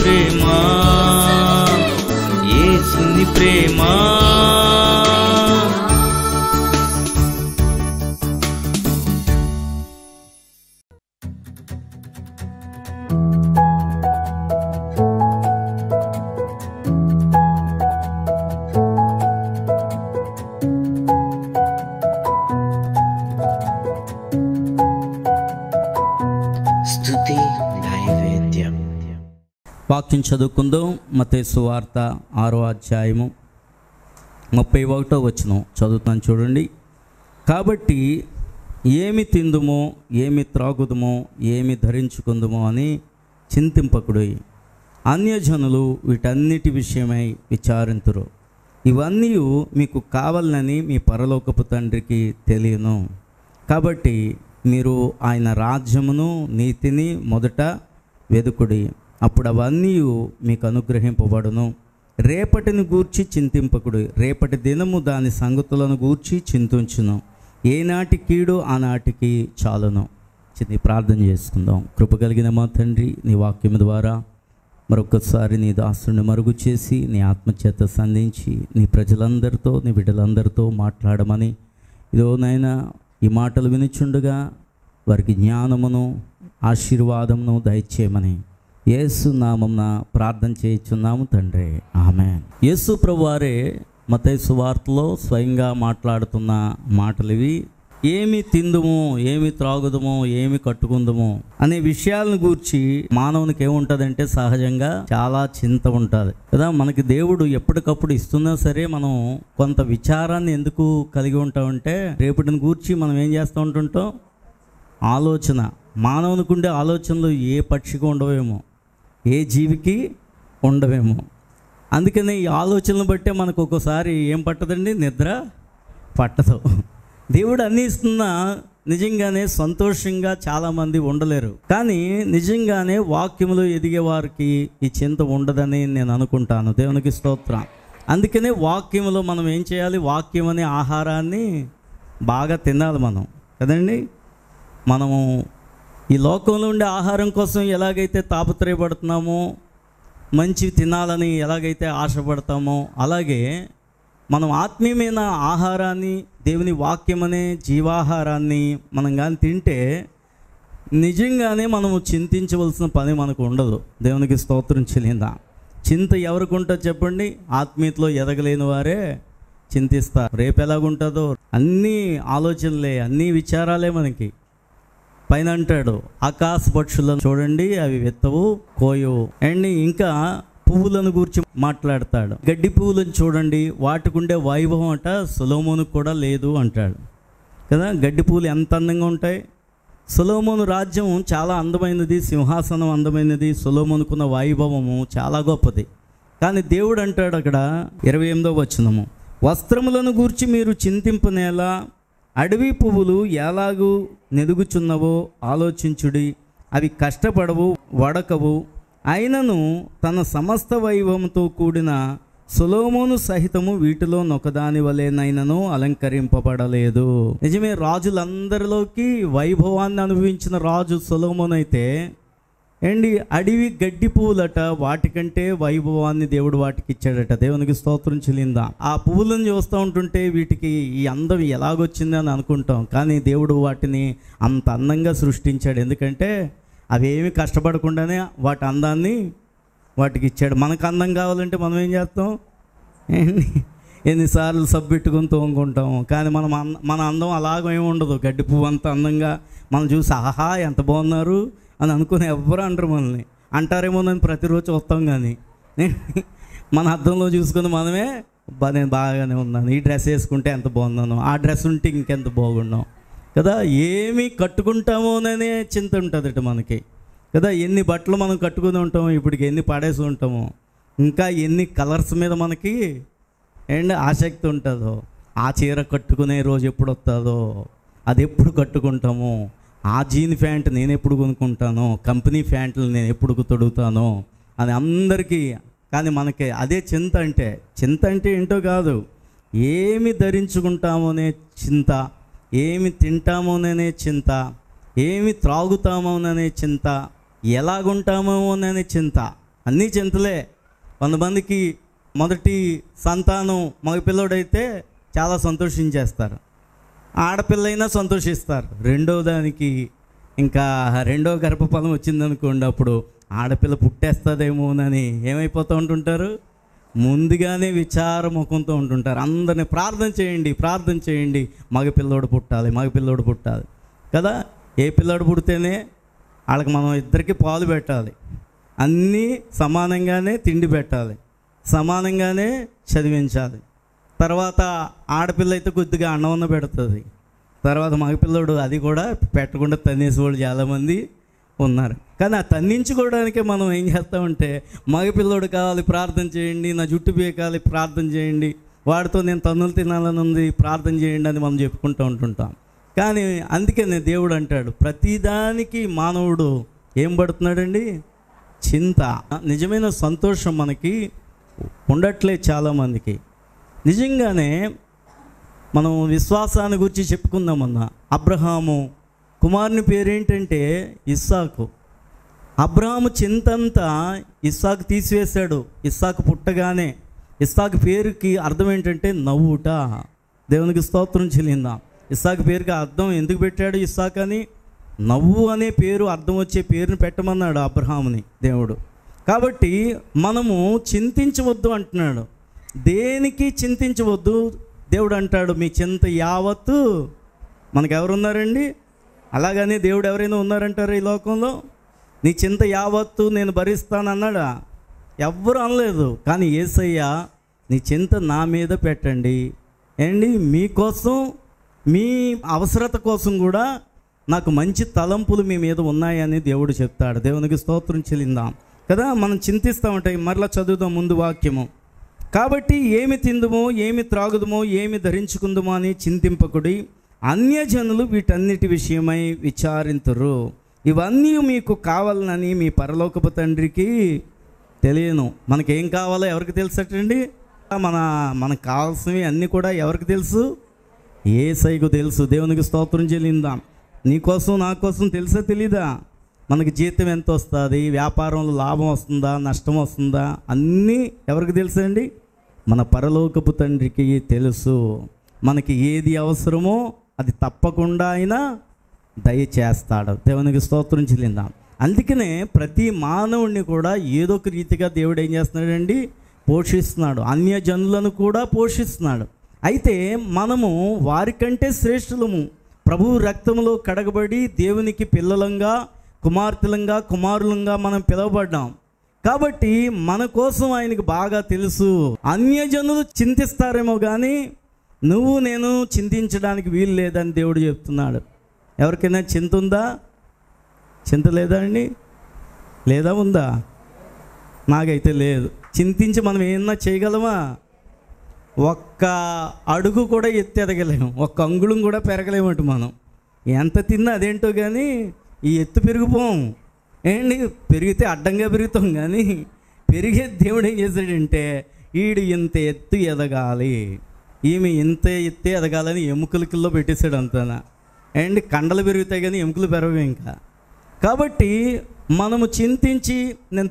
ప్రేమ, యేసుని ప్రేమ. స్తుతి నైవేద్యం. వాక్యం చదువుకుందాం. మత్తయి సువార్త 6వ అధ్యాయము 31వ వచనం చదువుతాను చూడండి. కాబట్టి ఏమి తిందుమో, ఏమి త్రాగుదుమో, ఏమి ధరించుకుందుమో అని చింతింపకుడి. అన్యజనులు వీటన్నిటి విషయమై విచారింతురు. ఇవన్నీ మీకు కావాలని మీ పరలోకపు తండ్రికి తెలియను. కాబట్టి మీరు ఆయన రాజ్యమును నీతిని మొదట వెదుకుడి, అప్పుడు అవన్నీ మీకు అనుగ్రహింపబడును. రేపటిని గూర్చి చింతింపకుడు, రేపటి దినము దాని సంగతులను గూర్చి చింతించును. ఏనాటి కీడు ఆనాటికి చాలును. చిన్ని ప్రార్థన చేసుకుందాం. కృపగలిగిన మా తండ్రి, నీ వాక్యం ద్వారా మరొకసారి నీ దాసుని మరుగు చేసి నీ ఆత్మచేత సంధించి నీ ప్రజలందరితో, నీ బిడ్డలందరితో మాట్లాడమని, ఇదో నాయనా ఈ మాటలు వినుచుండగా వారికి జ్ఞానమును ఆశీర్వాదమును దయచేయమని యేసు నామమున ప్రార్థన చేయుచున్నాము తండ్రి, ఆమేన్. యేసు ప్రభువారే మత్తయి సువార్తలో స్వయంగా మాట్లాడుతున్న మాటలు ఇవి. ఏమి తిందుమో, ఏమి త్రాగుదమో, ఏమి కట్టుకుందుమో అనే విషయాలను గూర్చి మానవునికి ఏముంటుందంటే సహజంగా చాలా చింత ఉంటుంది కదా. మనకి దేవుడు ఎప్పటికప్పుడు ఇస్తున్నా సరే మనం కొంత విచారాన్ని ఎందుకు కలిగి ఉంటామంటే రేపటిని గూర్చి మనం ఏం చేస్తూ ఉంటుంటాం, ఆలోచన. మానవునికి ఉండే ఆలోచనలు ఏ పక్షికి ఉండవేమో, ఏ జీవికి ఉండవేమో. అందుకనే ఈ ఆలోచనలు బట్టే మనకు ఒక్కోసారి ఏం పట్టదండి, నిద్ర పట్టదు. దేవుడు అన్నీ ఇస్తున్నా నిజంగానే సంతోషంగా చాలామంది ఉండలేరు. కానీ నిజంగానే వాక్యములో ఎదిగే వారికి ఈ చింత ఉండదని నేను అనుకుంటాను. దేవునికి స్తోత్రం. అందుకనే వాక్యములో మనం ఏం చేయాలి, వాక్యం అనే ఆహారాన్ని బాగా తినాలి మనం కదండి. మనము ఈ లోకంలో ఉండే ఆహారం కోసం ఎలాగైతే తాపత్రయపడుతున్నామో, మంచి తినాలని ఎలాగైతే ఆశపడతామో, అలాగే మనం ఆత్మీయమైన ఆహారాన్ని, దేవుని వాక్యం అనే జీవాహారాన్ని మనం కానీ తింటే నిజంగానే మనము చింతించవలసిన పని మనకు ఉండదు. దేవునికి స్తోత్రం చెల్లిందా. చింత ఎవరికి ఉంటుంది చెప్పండి, ఆత్మీయతలో ఎదగలేని వారే చింతిస్తారు. రేపు ఎలాగుంటుందో అన్నీ ఆలోచనలే, అన్నీ విచారాలే మనకి. పైన అంటాడు, ఆకాశ పక్షులను చూడండి, అవి విత్తవు కోయవు. అండ్ ఇంకా పువ్వులను గురించి మాట్లాడతాడు. గడ్డి పువ్వులను చూడండి, వాటికి ఉండే వైభవం అట సొలొమోనుకు కూడా లేదు అంటాడు కదా. గడ్డి పువ్వులు ఎంత అందంగా ఉంటాయి. సొలొమోను రాజ్యం చాలా అందమైనది, సింహాసనం అందమైనది, సొలొమోనుకున్న వైభవము చాలా గొప్పది. కానీ దేవుడు అంటాడు అక్కడ 28వ వచనము, వస్త్రములను గూర్చి మీరు చింతింపనేలా, అడవి పువ్వులు ఎలాగూ నెదుగుచున్నవో ఆలోచించుడి. అవి కష్టపడవు, వడకవు. అయినను తన సమస్త వైభవంతో కూడిన సొలొమోను సహితము వీటిలో నొకదాని వలెనైనను అలంకరింపబడలేదు. నిజమే, రాజులందరిలోకి వైభవాన్ని అనుభవించిన రాజు సొలొమోను అయితే అండి అడవి గడ్డి పువ్వులట, వాటికంటే వైభవాన్ని దేవుడు వాటికి ఇచ్చాడట. దేవునికి స్తోత్రం చెల్లిందా. ఆ పువ్వులను చూస్తూ ఉంటుంటే వీటికి ఈ అందం ఎలాగొచ్చింది అని అనుకుంటాం. కానీ దేవుడు వాటిని అంత అందంగా సృష్టించాడు. ఎందుకంటే అవేమి కష్టపడకుండానే వాటి అందాన్ని వాటికి ఇచ్చాడు. మనకు అందం కావాలంటే మనం ఏం చేస్తాం, ఎన్నిసార్లు సబ్బెట్టుకొని తోముకుంటాము. కానీ మన అందం అలాగేమి ఉండదు. గడ్డి పువ్వు అంత అందంగా మనం చూసి ఆహా ఎంత బాగున్నారు అని అనుకుని ఎవ్వరు అంటారు. మనల్ని అంటారేమో అని ప్రతిరోజు వస్తాం. కానీ మన అద్దంలో చూసుకొని మనమే నేను బాగానే ఉన్నాను, ఈ డ్రెస్ వేసుకుంటే ఎంత బాగున్నాను, ఆ డ్రెస్ ఉంటే ఇంకెంత బాగున్నాం కదా. ఏమి కట్టుకుంటామోననే చింత ఉంటుందట మనకి కదా. ఎన్ని బట్టలు మనం కట్టుకుని ఉంటామో, ఇప్పటికి ఎన్ని పడేసి ఉంటామో, ఇంకా ఎన్ని కలర్స్ మీద మనకి అండ్ ఆసక్తి ఉంటుందో. ఆ చీర కట్టుకునే రోజు ఎప్పుడు వస్తుందో, అది ఎప్పుడు కట్టుకుంటామో, ఆ జీన్ ప్యాంట్ నేను ఎప్పుడు కొనుక్కుంటానో, కంపెనీ ప్యాంట్లు నేను ఎప్పుడు తొడుగుతానో అని అందరికీ. కానీ మనకి అదే చింత అంటే. చింత అంటే ఏంటో కాదు, ఏమి ధరించుకుంటామోనే చింత, ఏమి తింటామోననే చింత, ఏమి త్రాగుతామోననే చింత, ఎలాగుంటామోననే చింత. అన్నీ చింతలే. కొంతమందికి మొదటి సంతానం మగపిల్లడైతే చాలా సంతోషించేస్తారు, ఆడపిల్లైనా సంతోషిస్తారు. రెండో దానికి ఇంకా రెండో గర్భఫలం వచ్చిందనుకోండి, అప్పుడు ఆడపిల్ల పుట్టేస్తుందేమోనని ఏమైపోతూ ఉంటుంటారు, ముందుగానే విచారముఖంతో ఉంటుంటారు. అందరినీ ప్రార్థన చేయండి, మగపిల్లోడు పుట్టాలి కదా. ఏ పిల్లోడు పుడితేనే వాళ్ళకి మనం ఇద్దరికి పాలు పెట్టాలి, అన్నీ సమానంగానే తిండి పెట్టాలి, సమానంగానే చదివించాలి. తర్వాత ఆడపిల్ల అయితే కొద్దిగా అన్నం పెడుతుంది, తర్వాత మగపిల్లోడు అది కూడా పెట్టకుండా తన్నేసి వాళ్ళు చాలామంది ఉన్నారు. కానీ ఆ తన్నించుకోవడానికే మనం ఏం చేస్తామంటే, మగపిల్లోడు కావాలి ప్రార్థన చేయండి, నా జుట్టు పీకాలి ప్రార్థన చేయండి, వాడితో నేను తన్నులు తినాలని ఉంది ప్రార్థన చేయండి అని మనం చెప్పుకుంటూ ఉంటుంటాం. కానీ అందుకనే దేవుడు అంటాడు, ప్రతిదానికి మానవుడు ఏం పడుతున్నాడండి, చింత. నిజమైన సంతోషం మనకి ఉండట్లేదు చాలామందికి. నిజంగానే మనం విశ్వాసాన్ని గురించి చెప్పుకుందామన్నా, అబ్రహాము కుమారుని పేరేంటంటే ఇస్సాకు. అబ్రహాము చింతంతా ఇస్సాకు తీసివేశాడు. ఇస్సాకు పుట్టగానే ఇస్సాకు పేరుకి అర్థం ఏంటంటే నవ్వుట. దేవునికి స్తోత్రం చెల్లిందాం. ఇస్సాకు పేరుకి అర్థం ఎందుకు పెట్టాడు ఇస్సాకు అని, నవ్వు అనే పేరు అర్థం వచ్చే పేరుని పెట్టమన్నాడు అబ్రహాముని దేవుడు. కాబట్టి మనము చింతించవద్దు అంటున్నాడు, దేనికి చింతించవద్దు. దేవుడు అంటాడు, మీ చింత యావత్తు. మనకెవరున్నారండి అలాగని? దేవుడు ఎవరైనా ఉన్నారంటారు ఈ లోకంలో? నీ చింత యావత్తు నేను భరిస్తానన్నాడా? ఎవ్వరు అనలేదు. కానీ యేసయ్య, నీ చింత నా మీద పెట్టండి ఏంటి, మీకోసం మీ అవసరత కోసం కూడా నాకు మంచి తలంపులు మీ మీద ఉన్నాయని దేవుడు చెప్తాడు. దేవునికి స్తోత్రం చెల్లిందాం కదా. మనం చింతిస్తామంటే మరలా చదువుదాం ముందు వాక్యము. కాబట్టి ఏమి తిందుమో, ఏమి త్రాగుదుమో, ఏమి ధరించుకుందుమో అని చింతింపకుడి, అన్యజనులు వీటన్నిటి విషయమై విచారింతురు. ఇవన్నీ మీకు కావాలని మీ పరలోకపు తండ్రికి తెలియను. మనకేం కావాలో ఎవరికి తెలుసటండి? మనకు కావాల్సినవి అన్నీ కూడా ఎవరికి తెలుసు? యేసయ్యకు తెలుసు. దేవునికి స్తోత్రం చెల్లిందాం. నీకోసం నా కోసం తెలుసా తెలీదా? మనకి జీతం ఎంత వస్తుంది, వ్యాపారంలో లాభం వస్తుందా నష్టం వస్తుందా, అన్నీ ఎవరికి తెలుసు అండి? మన పరలోకపు తండ్రికి తెలుసు. మనకి ఏది అవసరమో అది తప్పకుండా ఆయన దయచేస్తాడు. దేవునికి స్తోత్రం చెల్లిందాం. అందుకనే ప్రతి మానవుడిని కూడా ఏదో ఒక రీతిగా దేవుడు ఏం చేస్తున్నాడండి, పోషిస్తున్నాడు. అన్యజనులను కూడా పోషిస్తున్నాడు. అయితే మనము వారికంటే శ్రేష్ఠులము. ప్రభువు రక్తంలో కడగబడి దేవునికి పిల్లలంగా, కుమార్తెలంగా, కుమారులంగా మనం పిలువబడ్డాం. కాబట్టి మన కోసం ఆయనకు బాగా తెలుసు. అన్యజనులు చింతిస్తారేమో కానీ నువ్వు నేను చింతించడానికి వీలు లేదని దేవుడు చెప్తున్నాడు. ఎవరికైనా చింత ఉందా? చింత లేదా అండి? లేదా ఉందా? నాకైతే లేదు. చింతించి మనం ఏమన్నా చేయగలమా? ఒక్క అడుగు కూడా ఎత్తి ఎదగలేము, ఒక్క అంగుళం కూడా పెరగలేమట. మనం ఎంత తిన్నా అదేంటో కానీ ఈ ఎత్తు పెరిగిపోం ఏంటి, పెరిగితే అడ్డంగా పెరుగుతాం. కానీ పెరిగే దేవుడు ఏం చేశాడంటే, ఈడు ఇంత ఎత్తు ఎదగాలి, ఈమె ఇంత ఎత్తే ఎదగాలని ఎముకలకిల్లో పెట్టేశాడు అంతనా. అండ్ కండలు పెరుగుతాయి కానీ ఎముకలు పెరగవు ఇంకా. కాబట్టి మనము చింతించి నేను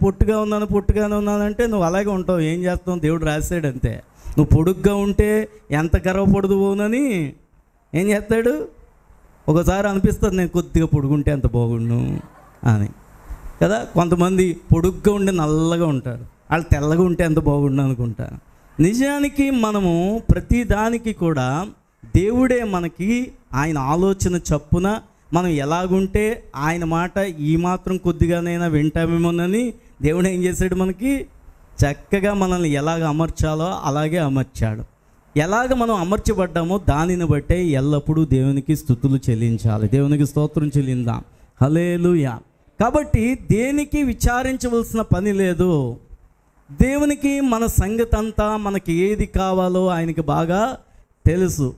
పొట్టుగానే ఉన్నానంటే నువ్వు అలాగే ఉంటావు. ఏం చేస్తావు? దేవుడు రాశాడు అంతే. నువ్వు పొడుగ్గా ఉంటే ఎంత గర్వపడదువునని ఏం చేస్తాడు? ఒకసారి అనిపిస్తుంది నేను కొద్దిగా పొడుగుంటే ఎంత బాగుండు అని కదా. కొంతమంది పొడుగ్గా ఉండి నల్లగా ఉంటారు, వాళ్ళు తెల్లగా ఉంటే ఎంత బాగుండు అనుకుంటారు. నిజానికి మనము ప్రతి దానికి కూడా దేవుడే మనకి ఆయన ఆలోచన చప్పున మనం ఎలాగుంటే ఆయన మాట ఈ మాత్రం కొద్దిగానైనా వింటామేమోనని దేవుడు ఏం చేశాడు, మనకి చక్కగా మనల్ని ఎలాగ అమర్చాలో అలాగే అమర్చాడు. ఎలాగ మనం అమర్చబడ్డామో దానిని బట్టే ఎల్లప్పుడూ దేవునికి స్తుతులు చెల్లించాలి. దేవునికి స్తోత్రం చెల్లిందాం. హల్లెలూయా. కాబట్టి దేనికి విచారించవలసిన పని లేదు. దేవునికి మన సంగతి అంతా, మనకి ఏది కావాలో ఆయనకి బాగా తెలుసు.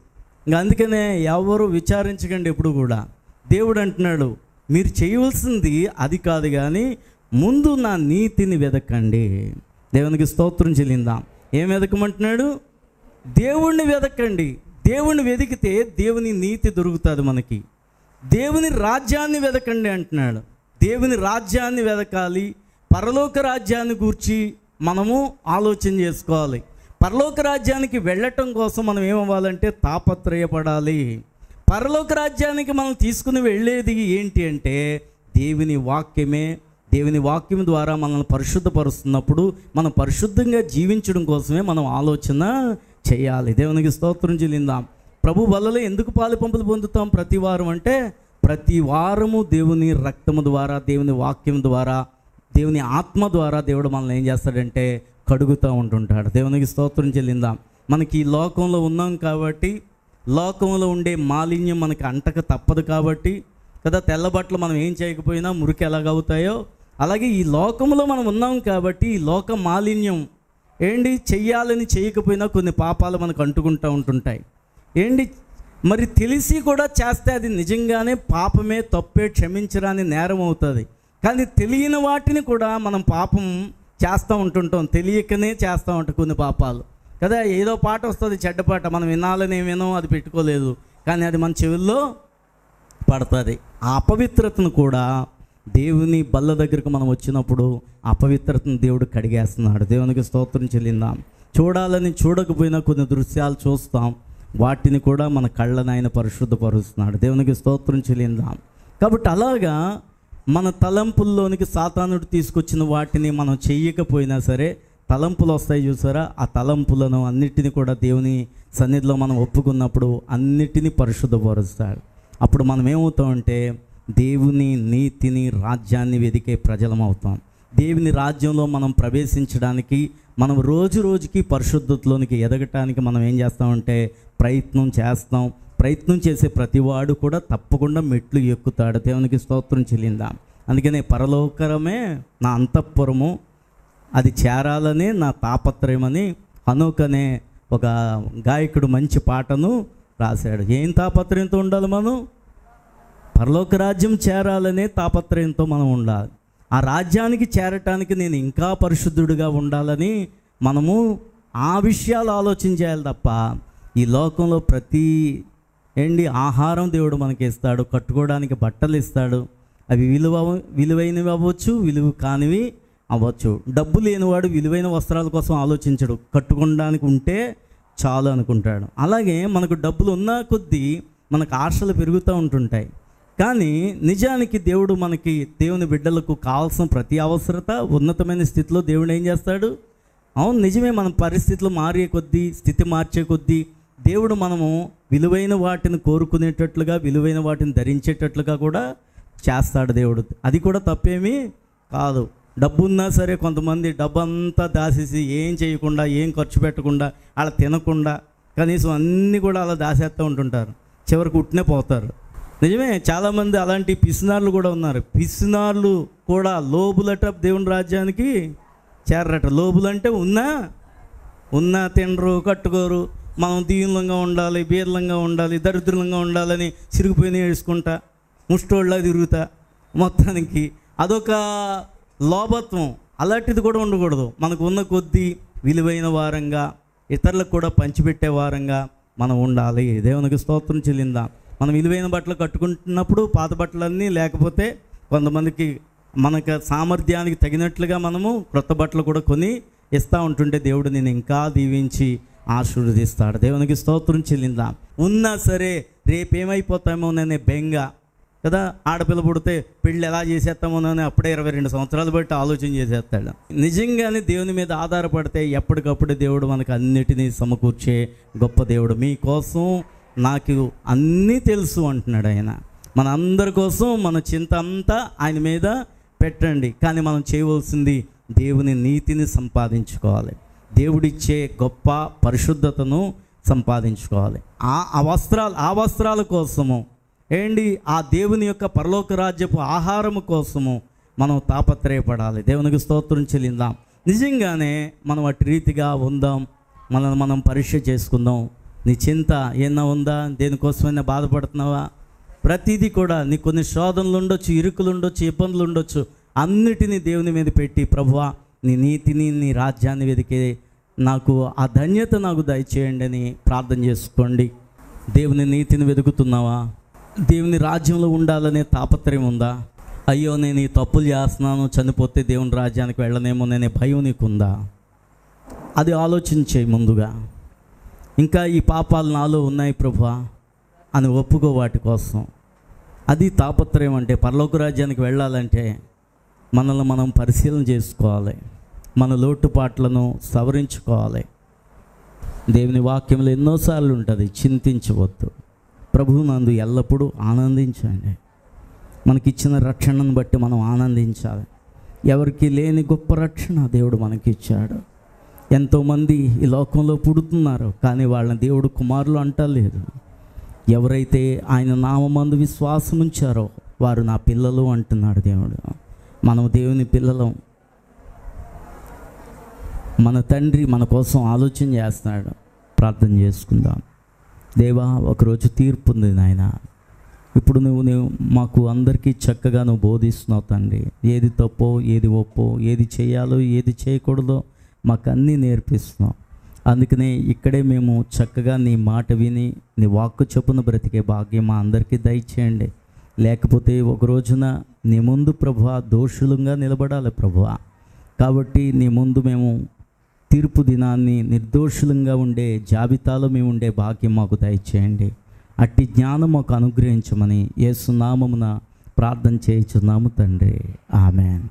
ఇంకా అందుకనే ఎవరు విచారించకండి ఎప్పుడు కూడా. దేవుడు అంటున్నాడు, మీరు చేయవలసింది అది కాదు కానీ ముందు నా నీతిని వెదకండి. దేవునికి స్తోత్రం చెల్లిందాం. ఏం వెదకమంటున్నాడు? దేవుణ్ణి వెదకండి. దేవుణ్ణి వెతికితే దేవుని నీతి దొరుకుతుంది మనకి. దేవుని రాజ్యాన్ని వెదకండి అంటున్నాడు. దేవుని రాజ్యాన్ని వెదకాలి, పరలోక రాజ్యాన్ని గూర్చి మనము ఆలోచన చేసుకోవాలి. పరలోక రాజ్యానికి వెళ్ళటం కోసం మనం ఏమవ్వాలంటే తాపత్రయపడాలి. పరలోక రాజ్యానికి మనం తీసుకుని వెళ్ళేది ఏంటి అంటే దేవుని వాక్యమే. దేవుని వాక్యం ద్వారా మనల్ని పరిశుద్ధపరుస్తున్నప్పుడు మనం పరిశుద్ధంగా జీవించడం కోసమే మనం ఆలోచన చేయాలి. దేవునికి స్తోత్రం చెల్లిందాం. ప్రభు వల్లనే ఎందుకు పాలు పంపులు పొందుతాం ప్రతి వారం అంటే ప్రతి వారము దేవుని రక్తము ద్వారా, దేవుని వాక్యం ద్వారా, దేవుని ఆత్మ ద్వారా దేవుడు మనల్ని ఏం చేస్తాడంటే కడుగుతూ ఉంటుంటాడు. దేవునికి స్తోత్రం చెల్లిందాం. మనకి ఈ లోకంలో ఉన్నాం కాబట్టి, లోకంలో ఉండే మాలిన్యం మనకి అంటక తప్పదు కాబట్టి కదా. తెల్లబట్టలు మనం ఏం చేయకపోయినా మురికి ఎలాగవుతాయో అలాగే ఈ లోకంలో మనం ఉన్నాం కాబట్టి ఈ లోక మాలిన్యం చెయ్యాలని చేయకపోయినా కొన్ని పాపాలు మనకు అంటుకుంటూ ఉంటుంటాయి. మరి తెలిసి కూడా చేస్తే అది నిజంగానే పాపమే, తప్పే, క్షమించరాని నేరం అవుతుంది. కానీ తెలియని వాటిని కూడా మనం పాపం చేస్తూ ఉంటుంటాం, తెలియకనే చేస్తూ ఉంటాం కొన్ని పాపాలు కదా. ఏదో పాట వస్తుంది, చెడ్డ పాట, మనం వినాలని ఏమేనో అది పెట్టుకోలేదు, కానీ అది మన చెవుల్లో పడుతుంది. ఆ అపవిత్రతను కూడా దేవుని బల్ల దగ్గరకు మనం వచ్చినప్పుడు అపవిత్రతను దేవుడు కడిగేస్తున్నాడు. దేవునికి స్తోత్రం చెల్లిందాం. చూడాలని చూడకపోయినా కొన్ని దృశ్యాలు చూస్తాం, వాటిని కూడా మన కళ్ళని ఆయన పరిశుద్ధపరుస్తున్నాడు. దేవునికి స్తోత్రం చెల్లిందాం. కాబట్టి అలాగా మన తలంపుల్లోనికి సాతానుడు తీసుకొచ్చిన వాటిని మనం చెయ్యకపోయినా సరే తలంపులు వస్తాయి చూసారా, ఆ తలంపులను అన్నిటిని కూడా దేవుని సన్నిధిలో మనం ఒప్పుకున్నప్పుడు అన్నిటినీ పరిశుద్ధపరుస్తాడు. అప్పుడు మనం ఏమవుతామంటే దేవుని నీతిని, రాజ్యాన్ని వెదికే ప్రజలం అవుతాం. దేవుని రాజ్యంలో మనం ప్రవేశించడానికి, మనం రోజు రోజుకి పరిశుద్ధతలోనికి ఎదగటానికి మనం ఏం చేస్తామంటే ప్రయత్నం చేస్తాం. ప్రయత్నం చేసే ప్రతివాడు కూడా తప్పకుండా మెట్లు ఎక్కుతాడు. దేవునికి స్తోత్రం చెల్లిందాం. అందుకనే పరలోకరమే నా అంతఃపురము, అది చేరాలనే నా తాపత్రయమని హనోక్ అనే ఒక గాయకుడు మంచి పాటను రాశాడు. ఏం తాపత్రయంతో ఉండాలి మనం? పరలోక రాజ్యం చేరాలనే తాపత్రయంతో మనం ఉండాలి. ఆ రాజ్యానికి చేరటానికి నేను ఇంకా పరిశుద్ధుడిగా ఉండాలని మనము ఆ విషయాలు ఆలోచన చేయాలి తప్ప ఈ లోకంలో ప్రతి ఆహారం దేవుడు మనకి ఇస్తాడు, కట్టుకోవడానికి బట్టలు ఇస్తాడు. అవి విలువైనవి అవ్వచ్చు, విలువ కానివి అవ్వచ్చు. డబ్బు లేనివాడు విలువైన వస్త్రాల కోసం ఆలోచించడు, కట్టుకోవడానికి ఉంటే చాలు అనుకుంటాడు. అలాగే మనకు డబ్బులు ఉన్న కొద్దీ మనకు ఆశలు పెరుగుతూ ఉంటుంటాయి. కానీ నిజానికి దేవుడు మనకి, దేవుని బిడ్డలకు కావాల్సిన ప్రతి అవసరత ఉన్నతమైన స్థితిలో దేవుడు ఏం చేస్తాడు? అవును నిజమే, మన పరిస్థితులు మారే కొద్దీ, స్థితి మార్చే కొద్దీ దేవుడు మనము విలువైన వాటిని కోరుకునేటట్లుగా, విలువైన వాటిని ధరించేటట్లుగా కూడా చేస్తాడు దేవుడు. అది కూడా తప్పేమీ కాదు. డబ్బు ఉన్నా సరే కొంతమంది డబ్బు అంతా దాసేసి ఏం చేయకుండా, ఏం ఖర్చు పెట్టకుండా, అలా తినకుండా కనీసం అన్నీ కూడా అలా దాసేస్తూ ఉంటుంటారు. చివరికి ఉట్టినే పోతారు. నిజమే, చాలామంది అలాంటి పిసినార్లు కూడా ఉన్నారు. పిసినార్లు కూడా లోబులట దేవుని రాజ్యానికి చేరరట. లోబులు అంటే ఉన్నా తినరు, కట్టుకోరు. మనం దీనంగా ఉండాలి, బీదలంగా ఉండాలి, దరిద్రంగా ఉండాలని సిరిగిపోయిన ఏడుచుకుంటా, ముష్టోళ్ళ తిరుగుతా. మొత్తానికి అదొక లోభత్వం. అలాంటిది కూడా ఉండకూడదు. మనకు ఉన్న కొద్దీ విలువైన వారంగా, ఇతరులకు కూడా పంచిపెట్టే వారంగా మనం ఉండాలి. దేవునికి స్తోత్రం చెల్లిందాం. మనం విలువైన బట్టలు కట్టుకుంటున్నప్పుడు పాత బట్టలన్నీ, లేకపోతే కొంతమందికి మనకు సామర్థ్యానికి తగినట్లుగా మనము క్రొత్త బట్టలు కూడా కొని ఇస్తూ ఉంటుంటే దేవుడు నేను ఇంకా దీవించి ఆశీర్వదిస్తాడు. దేవునికి స్తోత్రం చెల్లిందాం. ఉన్నా సరే రేపేమైపోతామోననే బెంగ కదా. ఆడపిల్ల పుడితే పెళ్ళి ఎలా చేసేస్తామోనని అప్పుడే 22 సంవత్సరాలు బట్టి ఆలోచన చేసేస్తాడు. నిజంగానే దేవుని మీద ఆధారపడితే ఎప్పటికప్పుడు దేవుడు మనకు అన్నిటినీ సమకూర్చే గొప్ప దేవుడు. మీకోసం నాకు అన్నీ తెలుసు అంటున్నాడు ఆయన. మన అందరి కోసం మన చింత అంతా ఆయన మీద పెట్టండి. కానీ మనం చేయవలసింది దేవుని నీతిని సంపాదించుకోవాలి, దేవుడిచ్చే గొప్ప పరిశుద్ధతను సంపాదించుకోవాలి. ఆ వస్త్రాల కోసము ఆ దేవుని యొక్క పరలోక రాజ్యపు ఆహారము కోసము మనం తాపత్రయపడాలి. దేవునికి స్తోత్రం చెల్లిందాం. నిజంగానే మనం అటు రీతిగా ఉందాం. మనల్ని మనం పరీక్ష చేసుకుందాం. నీ చింత ఏమన్నా ఉందా? దేనికోసమైనా బాధపడుతున్నావా? ప్రతిదీ కూడా నీ కొన్ని శోధనలు ఉండొచ్చు, ఇరుకులు ఉండొచ్చు, ఇబ్బందులు ఉండొచ్చు. అన్నిటినీ దేవుని మీద పెట్టి ప్రభువా నీ నీతిని, నీ రాజ్యాన్ని వెతికే నాకు ఆ ధన్యత నాకు దయచేయండి అని ప్రార్థన చేసుకోండి. దేవుని నీతిని వెతుకుతున్నావా? దేవుని రాజ్యంలో ఉండాలనే తాపత్రయం ఉందా? అయ్యో నేను ఈ తప్పులు చేస్తున్నాను, చనిపోతే దేవుని రాజ్యానికి వెళ్ళనేమో నేనే భయం నీకుందా? అది ఆలోచించే ముందుగా. ఇంకా ఈ పాపాలు నాలో ఉన్నాయి ప్రభువా అని ఒప్పుకో వాటి కోసం. అది తాపత్రయం. అంటే పరలోక రాజ్యానికి వెళ్ళాలంటే మనల్ని మనం పరిశీలన చేసుకోవాలి, మన లోటుపాట్లను సవరించుకోవాలి. దేవుని వాక్యంలో ఎన్నోసార్లు ఉంటుంది, చింతించవద్దు, ప్రభువు నందు ఎల్లప్పుడూ ఆనందించండి. మనకిచ్చిన రక్షణను బట్టి మనం ఆనందించాలి. ఎవరికి లేని గొప్ప రక్షణ దేవుడు మనకిచ్చాడు. ఎంతోమంది ఈ లోకంలో పుడుతున్నారు, కానీ వాళ్ళని దేవుడు కుమారులు అంటలేదు. ఎవరైతే ఆయన నామమందు విశ్వాసం ఉంచారో వారు నా పిల్లలు అంటున్నాడు దేవుడు. మనం దేవుని పిల్లలం. మన తండ్రి మన కోసం ఆలోచన చేస్తున్నాడు. ప్రార్థన చేసుకుందాం. దేవా, ఒకరోజు తీర్పు ఉంది నాయన. ఇప్పుడు నువ్వు మాకు అందరికీ చక్కగా నువ్వు బోధిస్తున్నావు తండ్రి. ఏది తప్పో, ఏది ఒప్పో, ఏది చేయాలో, ఏది చేయకూడదో మాకు అన్నీ నేర్పిస్తున్నావు. అందుకనే ఇక్కడే మేము చక్కగా నీ మాట విని నీ వాక్కు చొప్పున బ్రతికే భాగ్యం మా అందరికీ దయచేయండి. లేకపోతే ఒక రోజున నీ ముందు ప్రభువా దోషులంగా నిలబడాలి ప్రభువా. కాబట్టి నీ ముందు మేము తీర్పు దినాన్ని నిర్దోషులంగా ఉండే జాబితాలో మేము ఉండే భాగ్యం మాకు దయచేయండి. అట్టి జ్ఞానం మాకు అనుగ్రహించమని యేసు నామమున ప్రార్థన చేయుచున్నాము తండ్రి. ఆమేన్.